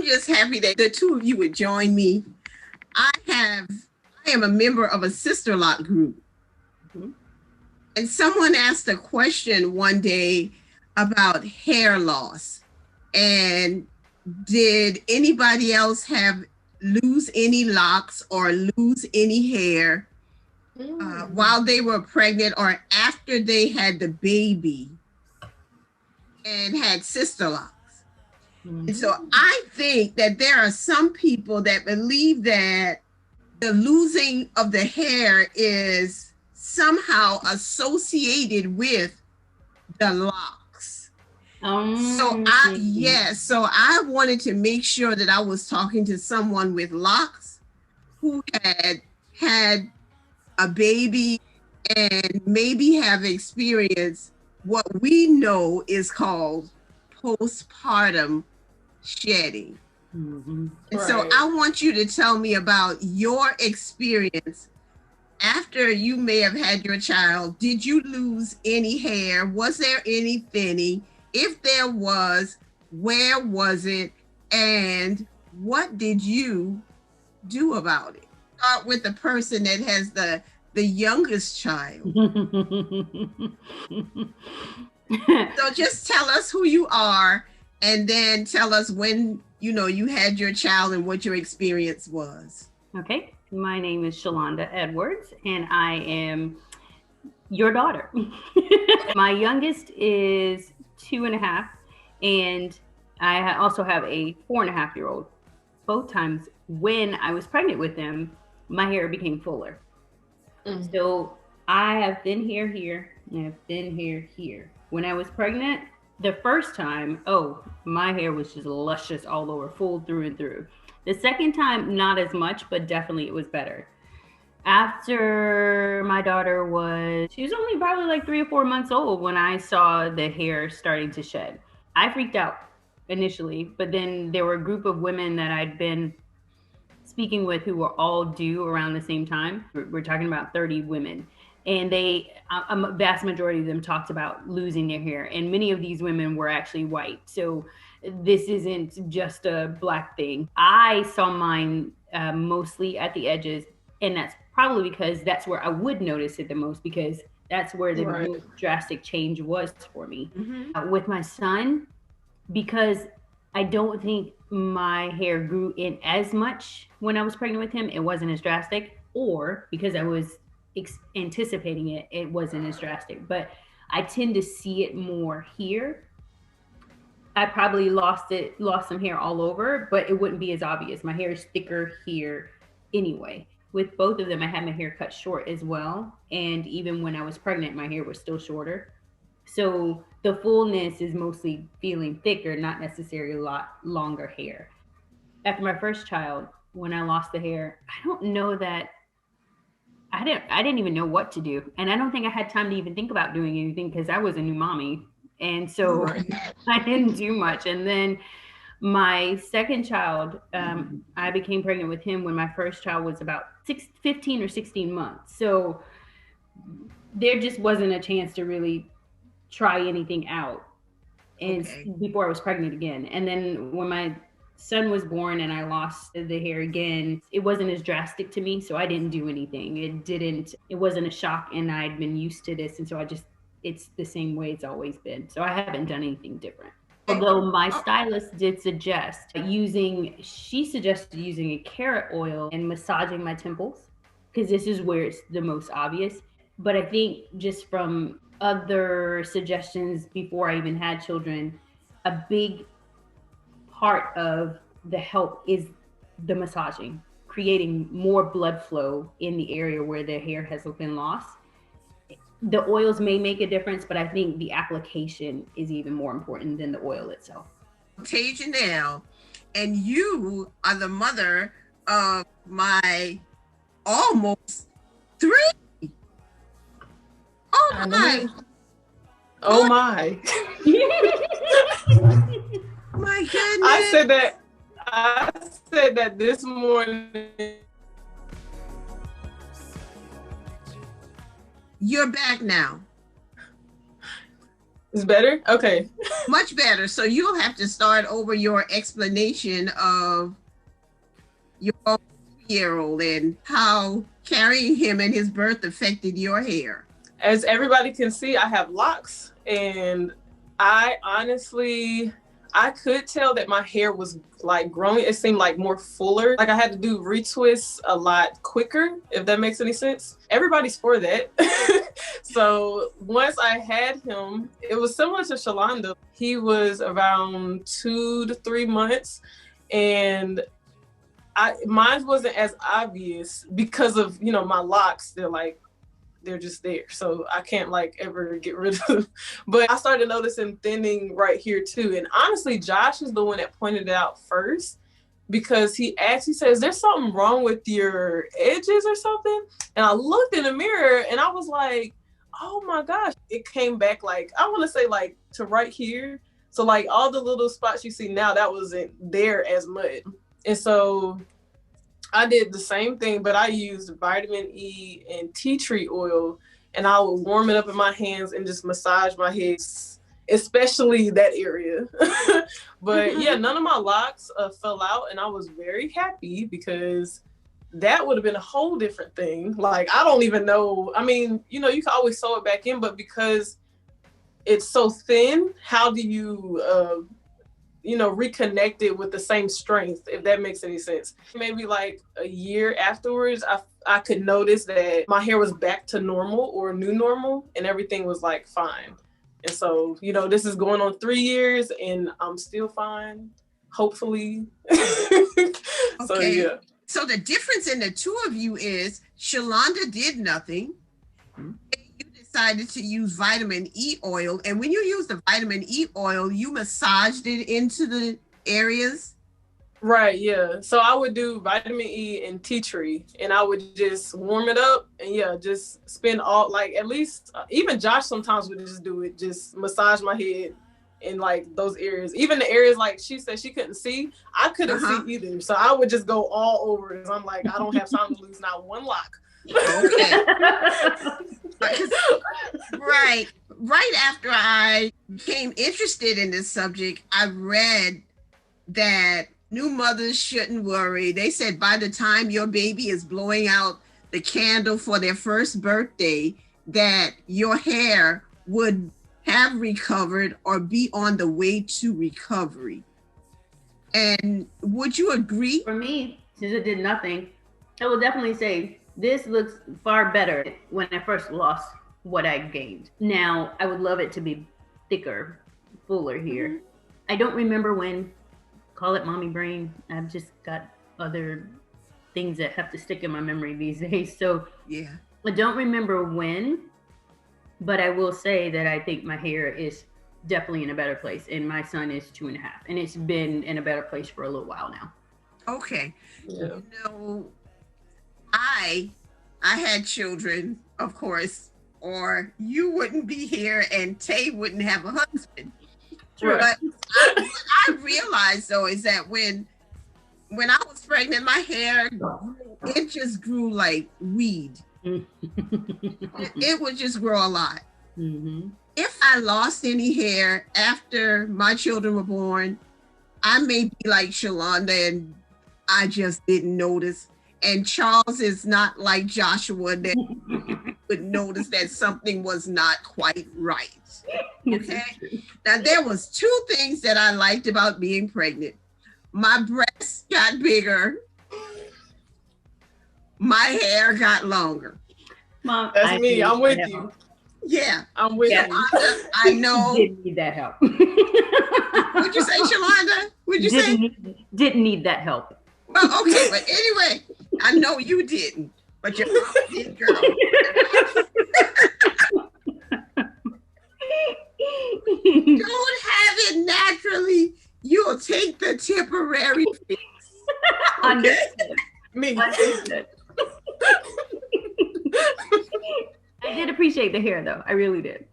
I'm just happy that the two of you would join me. I am a member of a Sisterlock group. Mm-hmm. And someone asked a question one day about hair loss. And did anybody else lose any locks or lose any hair while they were pregnant or after they had the baby and had Sisterlocks? Mm-hmm. And so I think that there are some people that believe that the losing of the hair is somehow associated with the locks. So I wanted to make sure that I was talking to someone with locks who had a baby and maybe have experienced what we know is called postpartum shedding. Mm-hmm. And so I want you to tell me about your experience after you may have had your child. Did you lose any hair? Was there any thinning? If there was, where was it? And what did you do about it? Start with the person that has the youngest child. So just tell us who you are and then tell us when you had your child and what your experience was. Okay, my name is Shalonda Edwards and I am your daughter. My youngest is 2.5 and I also have a 4.5-year-old. Both times when I was pregnant with them, my hair became fuller. Mm-hmm. So I have thin hair here and I have thin hair here. When I was pregnant, the first time, my hair was just luscious all over, full through and through. The second time, not as much, but definitely it was better. After my daughter she was only probably like 3 or 4 months old when I saw the hair starting to shed. I freaked out initially, but then there were a group of women that I'd been speaking with who were all due around the same time. We're talking about 30 women. And a vast majority of them talked about losing their hair. And many of these women were actually white. So this isn't just a Black thing. I saw mine mostly at the edges. And that's probably because that's where I would notice it the most, because that's where the most drastic change was for me. Mm-hmm. With my son, because I don't think my hair grew in as much when I was pregnant with him, it wasn't as drastic, or because I was anticipating it wasn't as drastic, but I tend to see it more here. I probably lost some hair all over, but it wouldn't be as obvious. My hair is thicker here anyway. With both of them, I had my hair cut short as well. And even when I was pregnant, my hair was still shorter. So the fullness is mostly feeling thicker, not necessarily a lot longer hair. After my first child, when I lost the hair, I don't know that I didn't even know what to do. And I don't think I had time to even think about doing anything because I was a new mommy. And so I didn't do much. And then my second child, I became pregnant with him when my first child was about 15 or 16 months. So there just wasn't a chance to really try anything out. And before I was pregnant again. And then when my son was born and I lost the hair again, it wasn't as drastic to me. So I didn't do anything. It wasn't a shock, and I'd been used to this. And so it's the same way it's always been. So I haven't done anything different. Although my stylist did suggest she suggested using a carrot oil and massaging my temples, because this is where it's the most obvious. But I think just from other suggestions before I even had children, a big part of the help is the massaging, creating more blood flow in the area where the hair has been lost. The oils may make a difference, but I think the application is even more important than the oil itself. Tanesha now, and you are the mother of my almost 3. Oh my. Oh my. My goodness. I said that this morning. You're back now. It's better? Okay. Much better. So you'll have to start over your explanation of your 2-year-old and how carrying him and his birth affected your hair. As everybody can see, I have locks, and I honestly, I could tell that my hair was like growing. It seemed like more fuller. Like I had to do retwists a lot quicker, if that makes any sense. Everybody's for that. So once I had him, it was similar to Shalonda. He was around 2 to 3 months, and mine wasn't as obvious because of, you know, my locks. They're just there. So I can't like ever get rid of them. But I started noticing thinning right here too. And honestly, Josh is the one that pointed it out first, because he says, there's something wrong with your edges or something. And I looked in the mirror and I was like, oh my gosh. It came back like, I want to say like to right here. So like all the little spots you see now, that wasn't there as much. And so I did the same thing, but I used vitamin E and tea tree oil, and I would warm it up in my hands and just massage my head, especially that area. But yeah, none of my locks fell out, and I was very happy, because that would have been a whole different thing. Like, I don't even know. I mean, you know, you can always sew it back in, but because it's so thin, how do you you know, reconnect it with the same strength, if that makes any sense. Maybe like a year afterwards, I could notice that my hair was back to normal or new normal, and everything was like fine. And so, you know, this is going on 3 years and I'm still fine, hopefully. So yeah. So the difference in the two of you is Shalonda did nothing. You decided to use vitamin E oil. And when you use the vitamin E oil, you massaged it into the areas? Right, yeah. So I would do vitamin E and tea tree, and I would just warm it up, and yeah, just spend all, like, at least, even Josh sometimes would just do it, just massage my head in like those areas. Even the areas like she said she couldn't see, I couldn't see either. So I would just go all over, because I'm like, I don't have time to lose not one lock. Okay. Right after I became interested in this subject, I read that new mothers shouldn't worry. They said by the time your baby is blowing out the candle for their first birthday, that your hair would have recovered or be on the way to recovery. And would you agree? For me, since it did nothing, I will definitely say this looks far better when I first lost what I gained. Now, I would love it to be thicker, fuller here. I don't remember when. Call it mommy brain. I've just got other things that have to stick in my memory these days. So yeah, I don't remember when, but I will say that I think my hair is definitely in a better place, and my son is 2.5, and it's been in a better place for a little while now. Okay. Yeah. You know, I had children, of course, or you wouldn't be here and Tay wouldn't have a husband. True. But what I realized though is that when I was pregnant, my hair, it just grew like weed. It would just grow a lot. If I lost any hair after my children were born, I may be like Shalonda and I just didn't notice. And Charles is not like Joshua that would notice that something was not quite right. Okay. Now there was 2 things that I liked about being pregnant. My breasts got bigger. My hair got longer. Mom, that's me. I'm with you. Yeah, I'm with you. I know. Didn't need that help. What'd you say, Shalonda? What'd you say? Didn't need that help. Well, okay, but anyway, I know you didn't, but your mom did, girl. Don't have it naturally. You'll take the temporary fix. Understood. Me. Understood. I did appreciate the hair, though. I really did.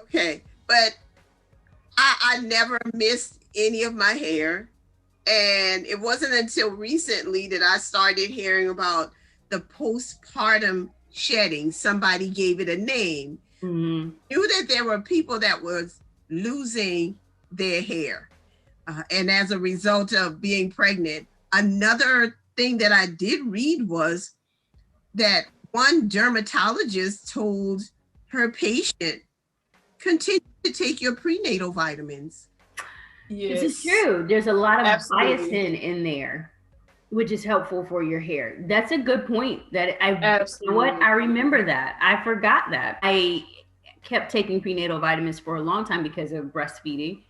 Okay, but I never missed any of my hair. And it wasn't until recently that I started hearing about the postpartum shedding. Somebody gave it a name. Knew that there were people that was losing their hair. And as a result of being pregnant, another thing that I did read was that one dermatologist told her patient, continue to take your prenatal vitamins. Yes. This is true. There's a lot of biotin in there, which is helpful for your hair. That's a good point. That you know what? I remember that. I forgot that. I kept taking prenatal vitamins for a long time because of breastfeeding.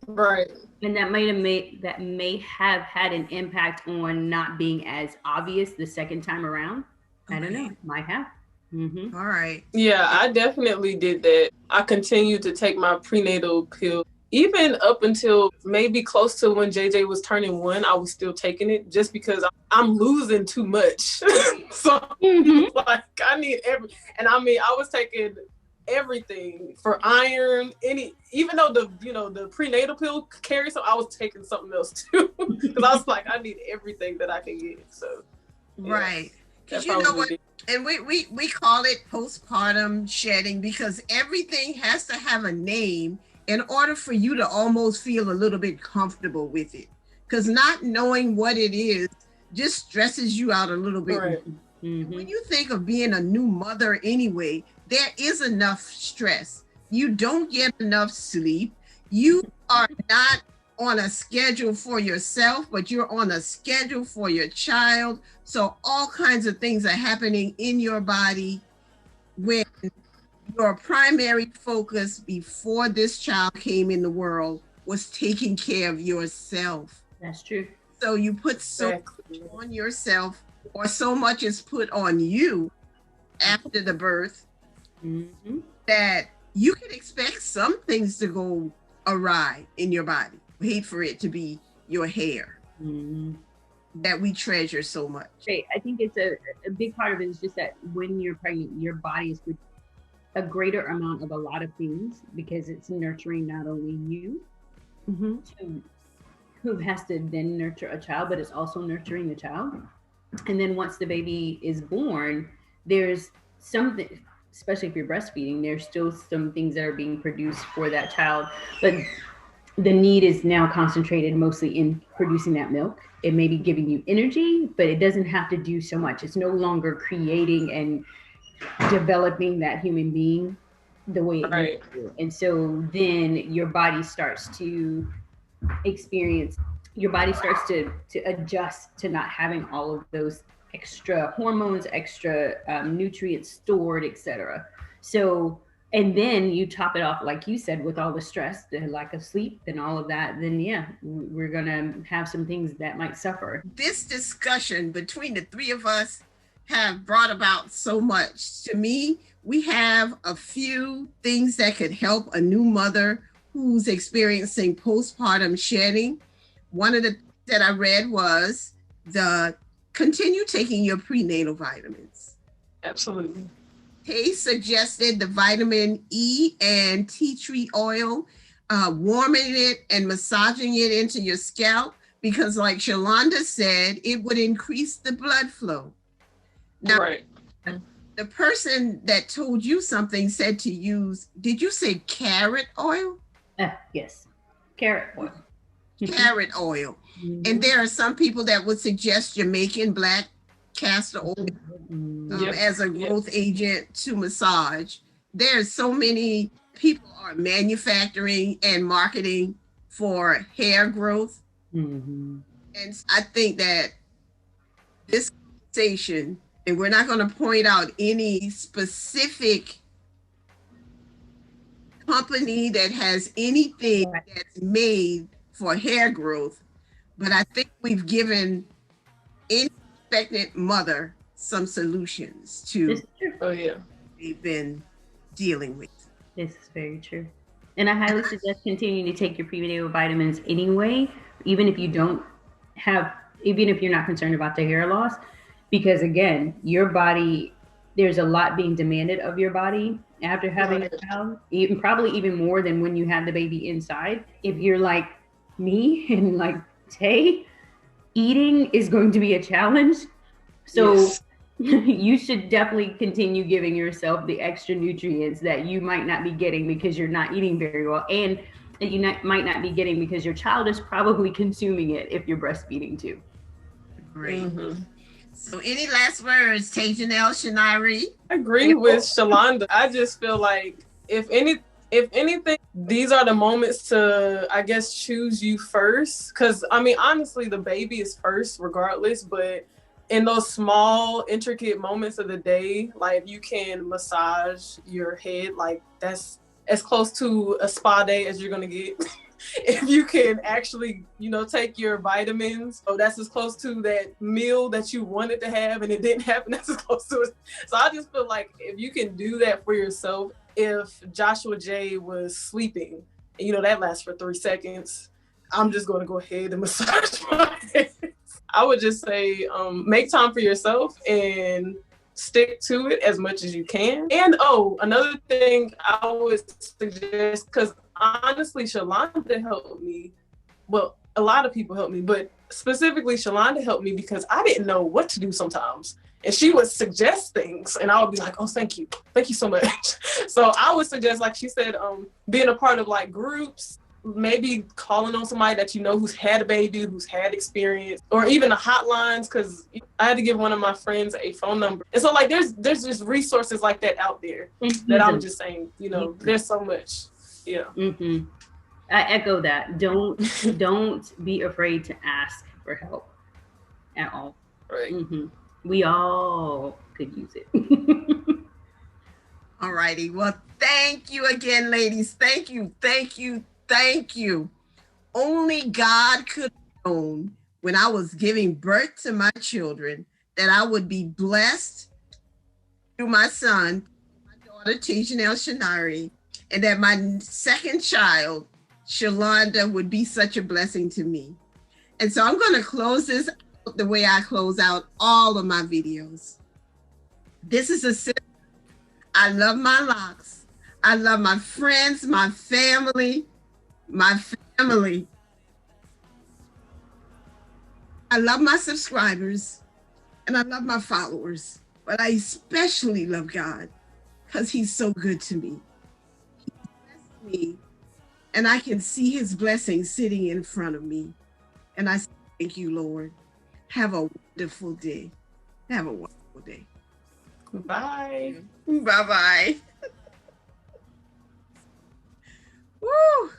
Right. And that may have had an impact on not being as obvious the second time around. Okay. I don't know. Might have. Mm-hmm. All right. Yeah, I definitely did that. I continued to take my prenatal pill. Even up until maybe close to when JJ was turning 1, I was still taking it just because I'm losing too much. So like I need and I mean, I was taking everything for iron, even though the prenatal pill carries, so I was taking something else too. Because I was like, I need everything that I can get. So yeah, right. Because you know what? And we call it postpartum shedding because everything has to have a name in order for you to almost feel a little bit comfortable with it. Because not knowing what it is just stresses you out a little bit. Right. Mm-hmm. When you think of being a new mother anyway, there is enough stress. You don't get enough sleep. You are not on a schedule for yourself, but you're on a schedule for your child. So all kinds of things are happening in your body when your primary focus before this child came in the world was taking care of yourself. That's true. So you put so much on yourself, or so much is put on you after the birth, that you can expect some things to go awry in your body. I hate for it to be your hair that we treasure so much. Right. I think it's a big part of it is just that when you're pregnant, your body is a greater amount of a lot of things because it's nurturing not only you, who has to then nurture a child, but it's also nurturing the child. And then once the baby is born, there's something, especially if you're breastfeeding, there's still some things that are being produced for that child. But the need is now concentrated mostly in producing that milk. It may be giving you energy, but it doesn't have to do so much. It's no longer creating and developing that human being the way it needs to. And so then your body starts to adjust to not having all of those extra hormones, extra nutrients stored, etc. So, and then you top it off, like you said, with all the stress, the lack of sleep and all of that, then yeah, we're gonna have some things that might suffer. This discussion between the three of us have brought about so much. To me, we have a few things that could help a new mother who's experiencing postpartum shedding. One of the that I read was continue taking your prenatal vitamins. Absolutely. He suggested the vitamin E and tea tree oil, warming it and massaging it into your scalp, because like Shalonda said, it would increase the blood flow. Now, the person that told you something said to use, did you say carrot oil? Yes, carrot oil. Carrot oil. And there are some people that would suggest Jamaican black castor oil as a growth agent to massage. There's so many people are manufacturing and marketing for hair growth. And I think that this conversation, and we're not going to point out any specific company that has anything that's made for hair growth, but I think we've given any expectant mother some solutions to they've been dealing with. This is very true. And I highly suggest continuing to take your prenatal vitamins anyway, even if you're not concerned about the hair loss, because again, your body, there's a lot being demanded of your body after having a child, probably even more than when you have the baby inside. If you're like me and like Tay, eating is going to be a challenge. So You should definitely continue giving yourself the extra nutrients that you might not be getting because you're not eating very well, and that you might not be getting because your child is probably consuming it if you're breastfeeding too. Great. Mm-hmm. So any last words, Janelle, Shanari? I agree with Shalonda. I just feel like if anything, these are the moments to, I guess, choose you first. Because, I mean, honestly, the baby is first regardless. But in those small, intricate moments of the day, like you can massage your head, like that's as close to a spa day as you're going to get. If you can actually, take your vitamins, so that's as close to that meal that you wanted to have and it didn't happen, that's as close to it. So I just feel like if you can do that for yourself, if Joshua J was sleeping, and that lasts for 3 seconds, I'm just going to go ahead and massage my head. I would just say, make time for yourself and stick to it as much as you can. And another thing I would suggest, because honestly, Shalonda helped me. Well, a lot of people helped me, but specifically Shalonda helped me because I didn't know what to do sometimes. And she would suggest things and I would be like, oh, thank you so much. So I would suggest, like she said, being a part of like groups, maybe calling on somebody that who's had a baby, who's had experience, or even the hotlines, because I had to give one of my friends a phone number. And so like there's just resources like that out there that I'm just saying, there's so much. Yeah. Mm-hmm. I echo that. Don't be afraid to ask for help at all. Right. Mm-hmm. We all could use it. All righty. Well, thank you again, ladies. Thank you. Only God could have known when I was giving birth to my children that I would be blessed through my son, my daughter, Janelle Shanari, and that my second child, Shalonda, would be such a blessing to me. And so I'm going to close this out the way I close out all of my videos. This is a sister. I love my locks. I love my friends, my family. I love my subscribers and I love my followers, but I especially love God because he's so good to me. He blessed me and I can see his blessings sitting in front of me. And I say, thank you, Lord. Have a wonderful day. Have a wonderful day. Bye. Bye-bye. Woo!